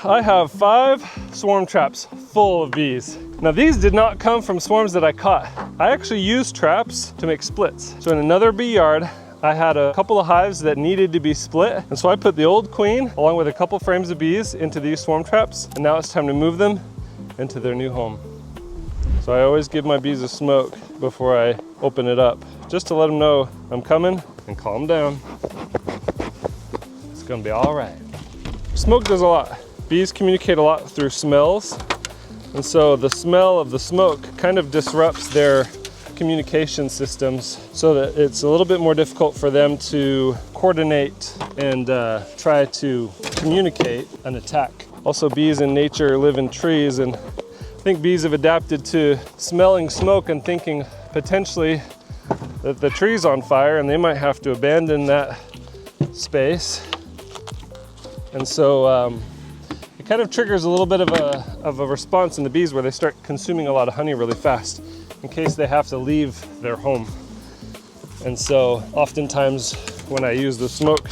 I have 5 swarm traps full of bees. Now these did not come from swarms that I caught. I actually used traps to make splits. So in another bee yard, I had a couple of hives that needed to be split. And so I put the old queen along with a couple frames of bees into these swarm traps. And now it's time to move them into their new home. So I always give my bees a smoke before I open it up, just to let them know I'm coming and calm down. It's gonna be all right. Smoke does a lot. Bees communicate a lot through smells. And so the smell of the smoke kind of disrupts their communication systems so that it's a little bit more difficult for them to coordinate and try to communicate an attack. Also, bees in nature live in trees, and I think bees have adapted to smelling smoke and thinking potentially that the tree's on fire and they might have to abandon that space. And so it kind of triggers a little bit of a response in the bees where they start consuming a lot of honey really fast in case they have to leave their home. And so oftentimes when I use the smoke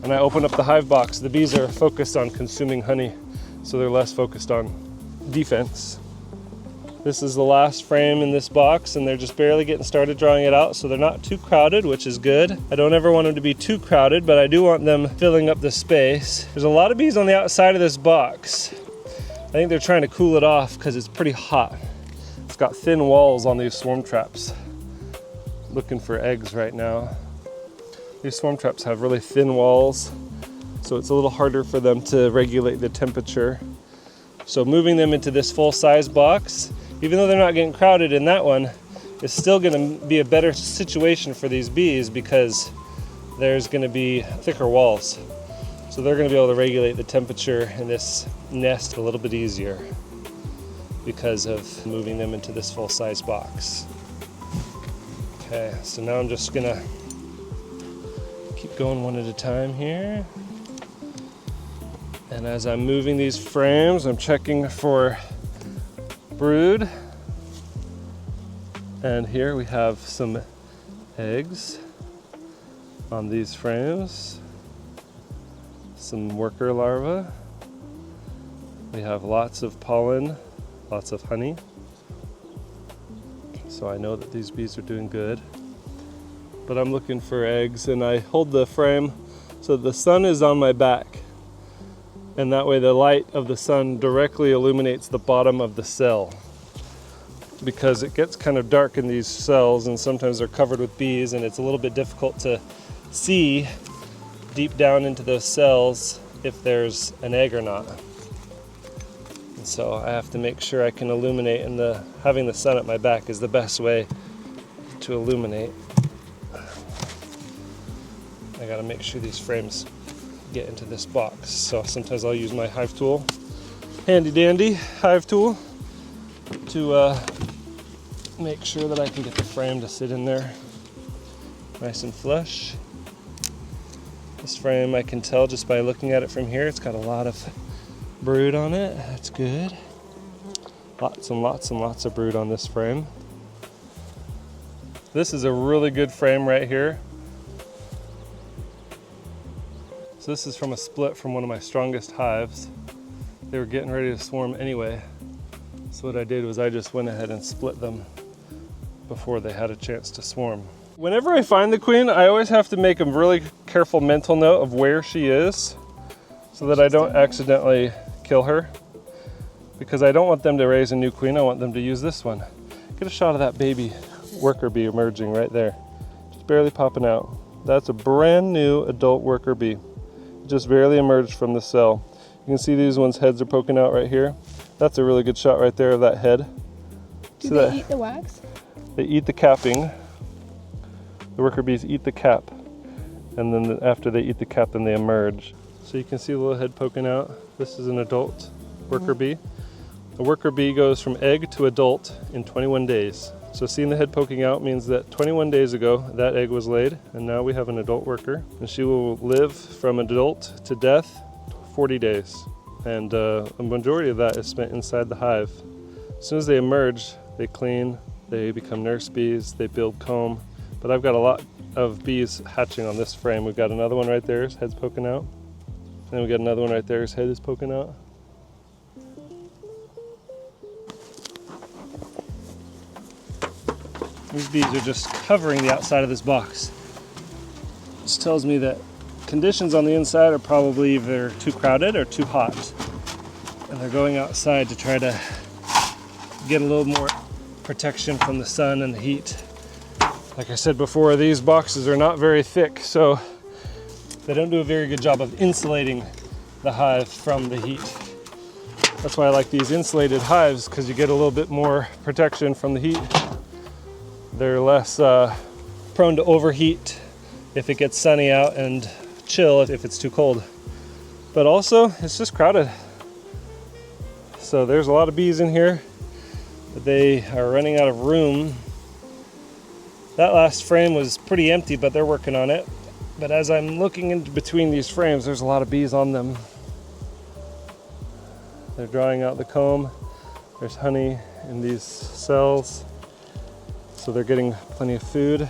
and I open up the hive box, the bees are focused on consuming honey, so they're less focused on defense. This is the last frame in this box, and they're just barely getting started drawing it out, so they're not too crowded, which is good. I don't ever want them to be too crowded, but I do want them filling up the space. There's a lot of bees on the outside of this box. I think they're trying to cool it off because it's pretty hot. It's got thin walls on these swarm traps. Looking for eggs right now. These swarm traps have really thin walls, so it's a little harder for them to regulate the temperature. So moving them into this full-size box, even though they're not getting crowded in that one, it's still going to be a better situation for these bees because there's going to be thicker walls. So they're going to be able to regulate the temperature in this nest a little bit easier because of moving them into this full-size box. Okay, so now I'm just going to keep going one at a time here. And as I'm moving these frames, I'm checking for brood. And here we have some eggs on these frames. Some worker larvae. We have lots of pollen, lots of honey. So I know that these bees are doing good. But I'm looking for eggs, and I hold the frame so the sun is on my back. And that way the light of the sun directly illuminates the bottom of the cell, because it gets kind of dark in these cells and sometimes they're covered with bees and it's a little bit difficult to see deep down into those cells if there's an egg or not. And so I have to make sure I can illuminate, and having the sun at my back is the best way to illuminate. I gotta make sure these frames get into this box. So sometimes I'll use my hive tool, handy dandy hive tool, to make sure that I can get the frame to sit in there nice and flush. This frame I can tell just by looking at it from here, it's got a lot of brood on it. That's good. Lots and lots and lots of brood on this frame. This is a really good frame right here. So this is from a split from one of my strongest hives. They were getting ready to swarm anyway. So what I did was I just went ahead and split them before they had a chance to swarm. Whenever I find the queen, I always have to make a really careful mental note of where she is so that I don't accidentally kill her, because I don't want them to raise a new queen. I want them to use this one. Get a shot of that baby worker bee emerging right there. Just barely popping out. That's a brand new adult worker bee. Just barely emerged from the cell. You can see these ones' heads are poking out right here. That's a really good shot right there of that head. Do they eat the wax? They eat the capping. The worker bees eat the cap, and then after they eat the cap, then they emerge. So you can see the little head poking out. This is an adult worker bee. A worker bee goes from egg to adult in 21 days. So seeing the head poking out means that 21 days ago that egg was laid, and now we have an adult worker, and she will live from adult to death 40 days. And a majority of that is spent inside the hive. As soon as they emerge, they clean, they become nurse bees, they build comb. But I've got a lot of bees hatching on this frame. We've got another one right there, his head's poking out. And then we got another one right there, his head is poking out. These bees are just covering the outside of this box. This tells me that conditions on the inside are probably either too crowded or too hot. And they're going outside to try to get a little more protection from the sun and the heat. Like I said before, these boxes are not very thick, so they don't do a very good job of insulating the hive from the heat. That's why I like these insulated hives, because you get a little bit more protection from the heat. They're less prone to overheat if it gets sunny out and chill if it's too cold. But also, it's just crowded. So there's a lot of bees in here, but they are running out of room. That last frame was pretty empty, but they're working on it. But as I'm looking in between these frames, there's a lot of bees on them. They're drawing out the comb. There's honey in these cells, so they're getting plenty of food.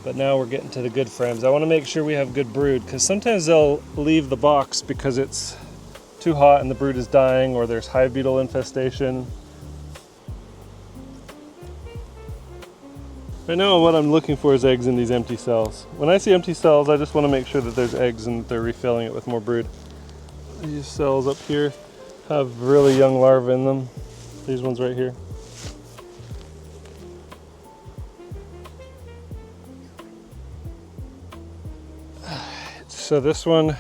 But now we're getting to the good frames. I want to make sure we have good brood, because sometimes they'll leave the box because it's too hot and the brood is dying, or there's hive beetle infestation. Right now what I'm looking for is eggs in these empty cells. When I see empty cells, I just want to make sure that there's eggs and that they're refilling it with more brood. These cells up here have really young larvae in them. These ones right here. So this one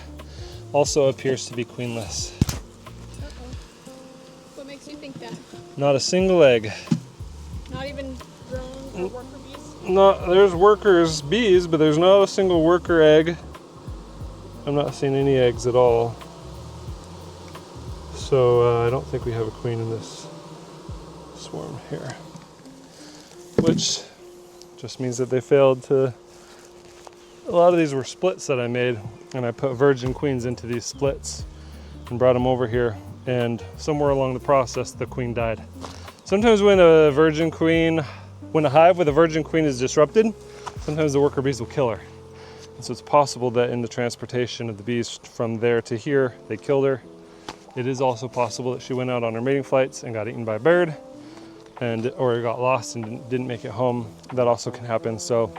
also appears to be queenless. What makes you think that? Not a single egg. Not even drone or worker bees? No, there's workers bees, but there's not a single worker egg. I'm not seeing any eggs at all. So I don't think we have a queen in this swarm here. Which just means that they failed to... A lot of these were splits that I made, and I put virgin queens into these splits and brought them over here, and somewhere along the process the queen died. Sometimes when a hive with a virgin queen is disrupted, sometimes the worker bees will kill her. And so it's possible that in the transportation of the bees from there to here, they killed her. It is also possible that she went out on her mating flights and got eaten by a bird, or got lost and didn't make it home. That also can happen. So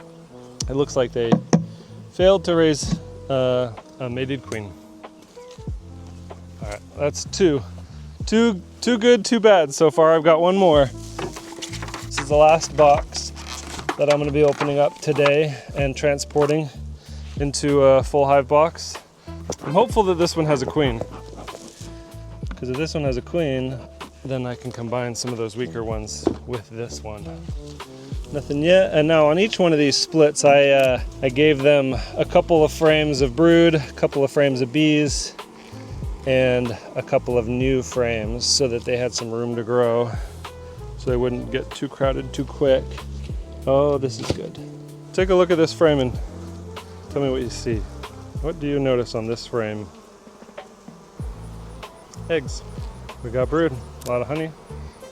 it looks like they failed to raise a mated queen. All right, that's two good, two bad so far. I've got one more. This is the last box that I'm going to be opening up today and transporting into a full hive box. I'm hopeful that this one has a queen, because if this one has a queen, then I can combine some of those weaker ones with this one. Nothing yet. And now on each one of these splits, I gave them a couple of frames of brood, a couple of frames of bees, and a couple of new frames so that they had some room to grow, so they wouldn't get too crowded too quick. Oh, this is good. Take a look at this frame and tell me what you see. What do you notice on this frame? Eggs. We got brood, a lot of honey,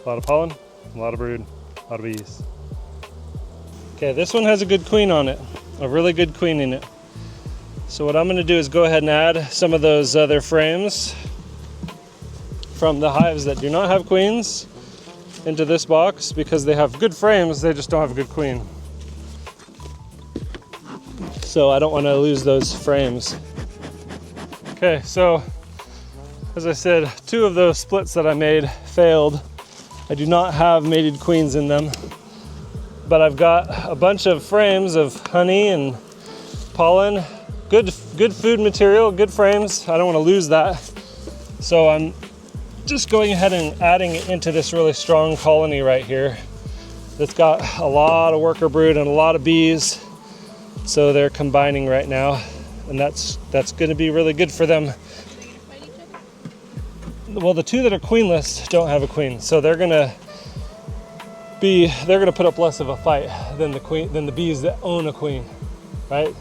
a lot of pollen, a lot of brood, a lot of bees. Okay, this one has a good queen on it, a really good queen in it. So what I'm going to do is go ahead and add some of those other frames from the hives that do not have queens into this box, because they have good frames, they just don't have a good queen. So I don't want to lose those frames. Okay, so as I said, two of those splits that I made failed. I do not have mated queens in them, but I've got a bunch of frames of honey and pollen, good food material, good frames. I don't want to lose that. So I'm just going ahead and adding it into this really strong colony right here that's got a lot of worker brood and a lot of bees. So they're combining right now, and that's going to be really good for them. Well, the two that are queenless don't have a queen, so they're gonna put up less of a fight than the bees that own a queen, right?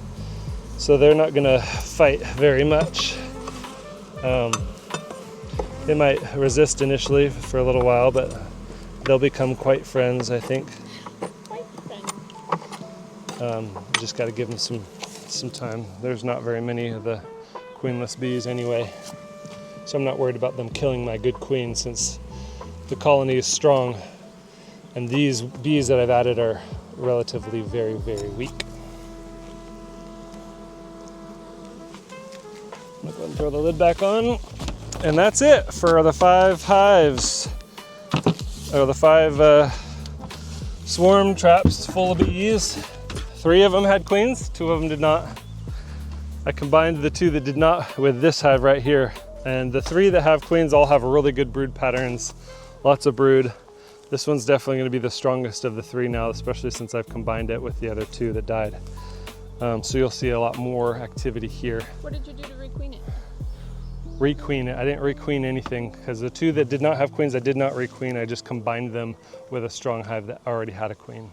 So they're not gonna fight very much. They might resist initially for a little while, but they'll become quite friends, I think. Just got to give them some time. There's not very many of the queenless bees anyway, so I'm not worried about them killing my good queen, since the colony is strong And these bees that I've added are relatively very, very weak. I'm going to throw the lid back on. And that's it for the 5 hives, or the 5 swarm traps full of bees. 3 of them had queens, 2 of them did not. I combined the 2 that did not with this hive right here. And the 3 that have queens all have really good brood patterns, lots of brood. This one's definitely going to be the strongest of the 3 now, especially since I've combined it with the other 2 that died. So you'll see a lot more activity here. What did you do to requeen it? Requeen it. I didn't requeen anything because the 2 that did not have queens, I did not requeen. I just combined them with a strong hive that already had a queen.